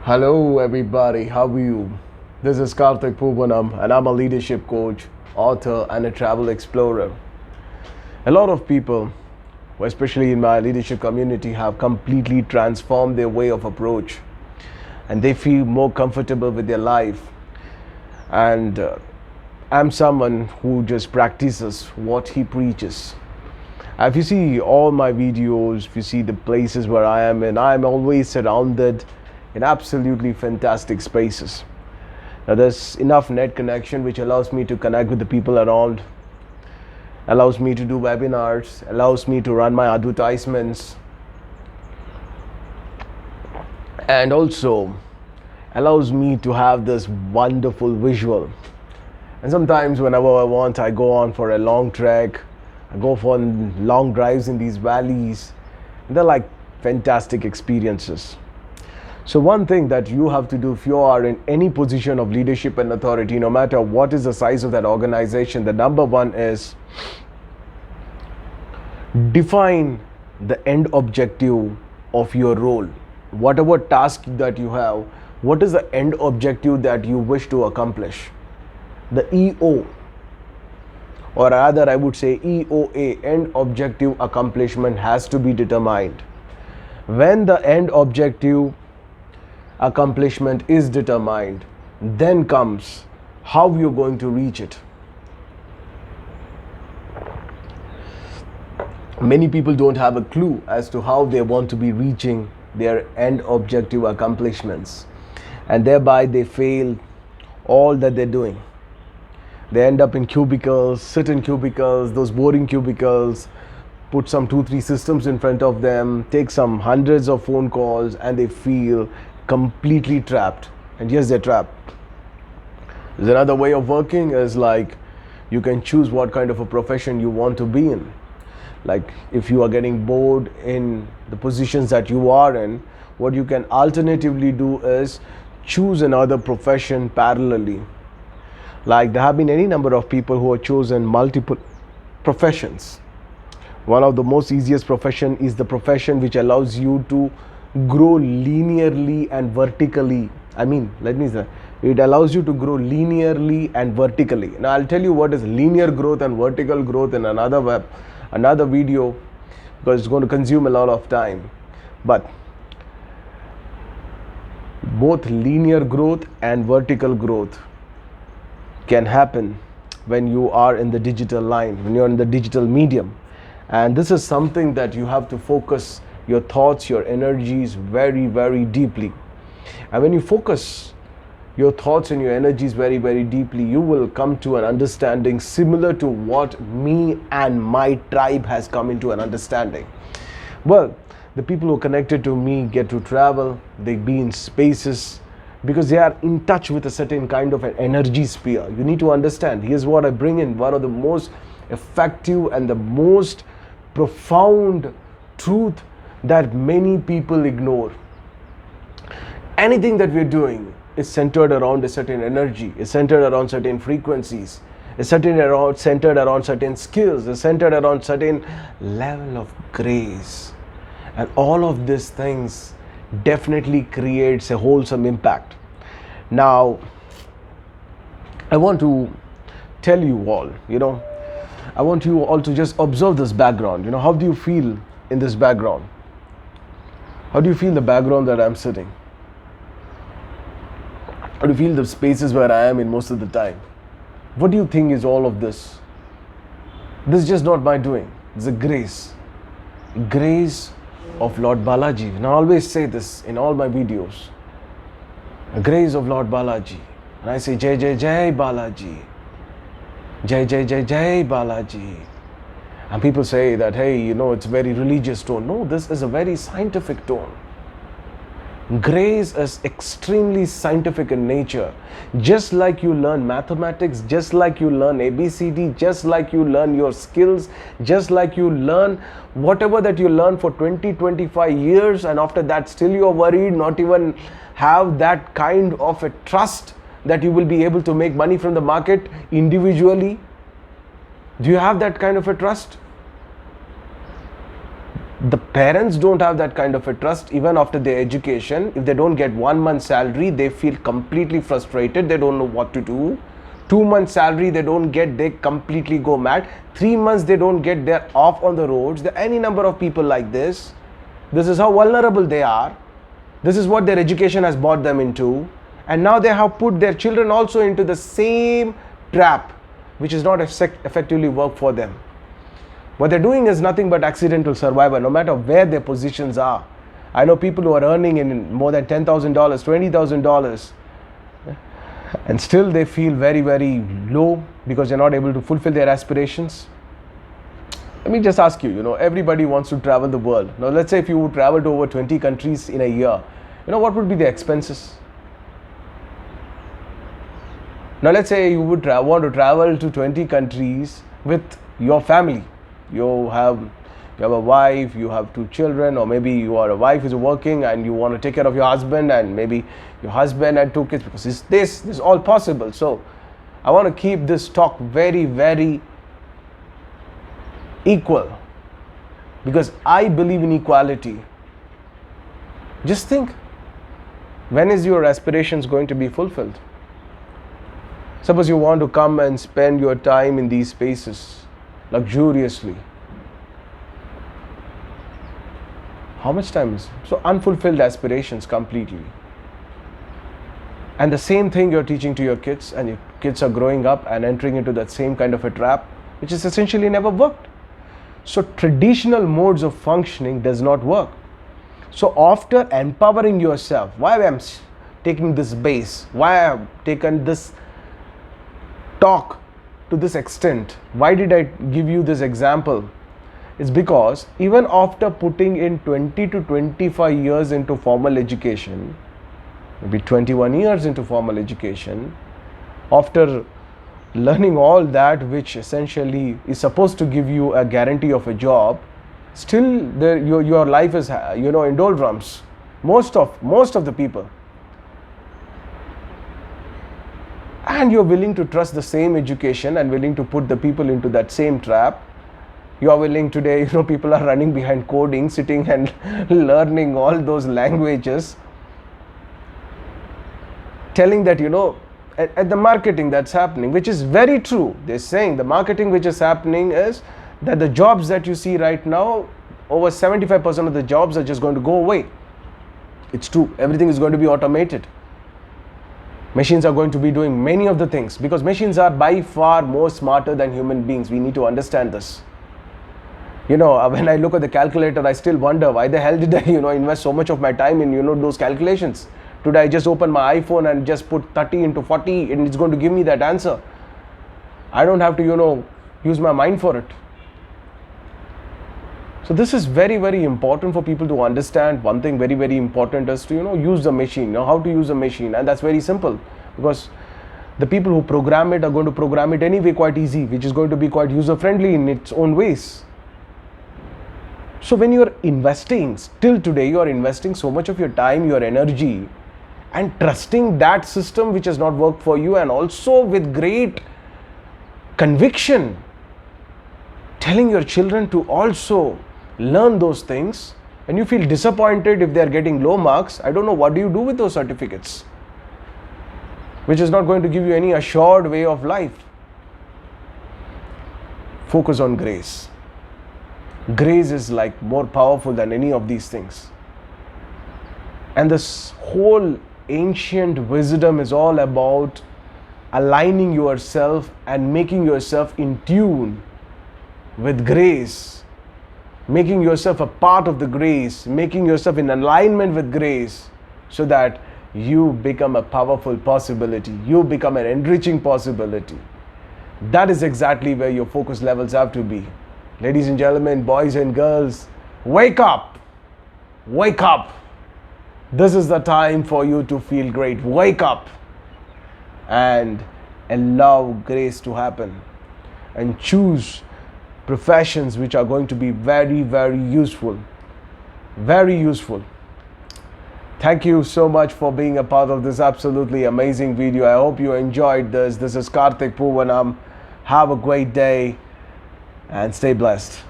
Hello everybody, how are you? This is Karthik Poovanam and I'm a leadership coach, author and a travel explorer. A lot of people, especially in my leadership community, have completely transformed their way of approach and they feel more comfortable with their life. And I'm someone who just practices what he preaches. If you see all my videos, if you see the places where I am in, I'm always surrounded in absolutely fantastic spaces. Now there's enough net connection which allows me to connect with the people around, allows me to do webinars, allows me to run my advertisements, and also allows me to have this wonderful visual. And sometimes whenever I want, I go on for a long trek, I go for long drives in these valleys. They're like fantastic experiences. So one thing that you have to do if you are in any position of leadership and authority, no matter what is the size of that organization, the number one is define the end objective of your role. Whatever task that you have, what is the end objective that you wish to accomplish? The EO, or rather I would say EOA, end objective accomplishment, has to be determined. When the end objective accomplishment is determined, then comes how you're going to reach it. Many people don't have a clue as to how they want to be reaching their end objective accomplishments, and thereby they fail all that they're doing. They end up in cubicles, sit in cubicles, those boring cubicles, put some 2-3 systems in front of them, take some hundreds of phone calls, and they feel completely trapped. And yes, they're trapped. There's another way of working is like you can choose what kind of a profession you want to be in. Like if you are getting bored in the positions that you are in, what you can alternatively do is choose another profession parallelly. Like there have been any number of people who have chosen multiple professions. One of the most easiest profession is the profession which allows you to grow linearly and vertically. It allows you to grow linearly and vertically. Now I'll tell you what is linear growth and vertical growth in another video, because it's going to consume a lot of time. But both linear growth and vertical growth can happen when you are in the digital line, when you're in the digital medium. And this is something that you have to focus your thoughts, your energies very, very deeply. And when you focus your thoughts and your energies very, very deeply, you will come to an understanding similar to what me and my tribe has come into an understanding. Well, the people who are connected to me get to travel, they be in spaces, because they are in touch with a certain kind of an energy sphere. You need to understand, here's what I bring in, one of the most effective and the most profound truth that many people ignore. Anything that we're doing is centered around a certain energy, is centered around certain frequencies, is centered around certain skills, is centered around certain level of grace. And all of these things definitely creates a wholesome impact. Now, I want to tell you all, I want you all to just observe this background. How do you feel in this background? How do you feel the background that I'm sitting? How do you feel the spaces where I am in most of the time? What do you think is all of this? This is just not my doing. It's a grace. Grace of Lord Balaji. And I always say this in all my videos. The grace of Lord Balaji. And I say Jai Jai Jai Balaji. Jai Jai Jai Jai Balaji. And people say that, hey, it's very religious tone. No, this is a very scientific tone. Grace is extremely scientific in nature. Just like you learn mathematics, just like you learn ABCD, just like you learn your skills, just like you learn whatever that you learn for 20-25 years, and after that still you're worried, not even have that kind of a trust that you will be able to make money from the market individually. Do you have that kind of a trust? The parents don't have that kind of a trust even after their education. If they don't get 1 month salary, they feel completely frustrated. They don't know what to do. 2 months salary they don't get, they completely go mad. 3 months they don't get, they're off on the roads. There are any number of people like this. This is how vulnerable they are. This is what their education has brought them into. And now they have put their children also into the same trap, which is not effectively work for them. What they're doing is nothing but accidental survival, no matter where their positions are. I know people who are earning in more than $10,000, $20,000, and still they feel very, very low because they're not able to fulfill their aspirations. Let me just ask you, everybody wants to travel the world. Now, let's say if you would travel to over 20 countries in a year, what would be the expenses? Now, let's say you would want to travel to 20 countries with your family. You have a wife, you have 2 children, or maybe you are a wife who's working and you want to take care of your husband, and maybe your husband and 2 kids, because this is all possible. So I want to keep this talk very, very equal, because I believe in equality. Just think, when is your aspirations going to be fulfilled? Suppose you want to come and spend your time in these spaces luxuriously. How much time is it? So unfulfilled aspirations completely. And the same thing you're teaching to your kids, and your kids are growing up and entering into that same kind of a trap, which is essentially never worked. So traditional modes of functioning does not work. So after empowering yourself, why I'm taking this base, why I've taken this talk to this extent, why did I give you this example? It's because even after putting in 20 to 25 years into formal education, maybe 21 years into formal education, after learning all that which essentially is supposed to give you a guarantee of a job, still your life is in doldrums. Most of the people. And you're willing to trust the same education and willing to put the people into that same trap. You are willing today, people are running behind coding, sitting and learning all those languages, telling that, at the marketing that's happening, which is very true. They're saying the marketing which is happening is that the jobs that you see right now, over 75% of the jobs are just going to go away. It's true. Everything is going to be automated. Machines are going to be doing many of the things, because machines are by far more smarter than human beings. We need to understand this. When I look at the calculator, I still wonder why the hell did I, invest so much of my time in, those calculations. Today I just open my iPhone and just put 30 into 40 and it's going to give me that answer. I don't have to, use my mind for it. So this is very, very important for people to understand. One thing very, very important is to, use the machine, how to use a machine. And that's very simple, because the people who program it are going to program it anyway quite easy, which is going to be quite user-friendly in its own ways. So when you're investing, still today you are investing so much of your time, your energy, and trusting that system which has not worked for you, and also with great conviction telling your children to also learn those things, and you feel disappointed if they're getting low marks. I don't know, what do you do with those certificates, which is not going to give you any assured way of life? Focus on grace. Grace is like more powerful than any of these things. And this whole ancient wisdom is all about aligning yourself and making yourself in tune with grace, making yourself a part of the grace, making yourself in alignment with grace, so that you become a powerful possibility, you become an enriching possibility. That is exactly where your focus levels have to be. Ladies and gentlemen, boys and girls, wake up! Wake up! This is the time for you to feel great. Wake up and allow grace to happen, and choose professions which are going to be very, very useful. Very useful. Thank you so much for being a part of this absolutely amazing video. I hope you enjoyed this. This is Karthik Poovanam. Have a great day and stay blessed.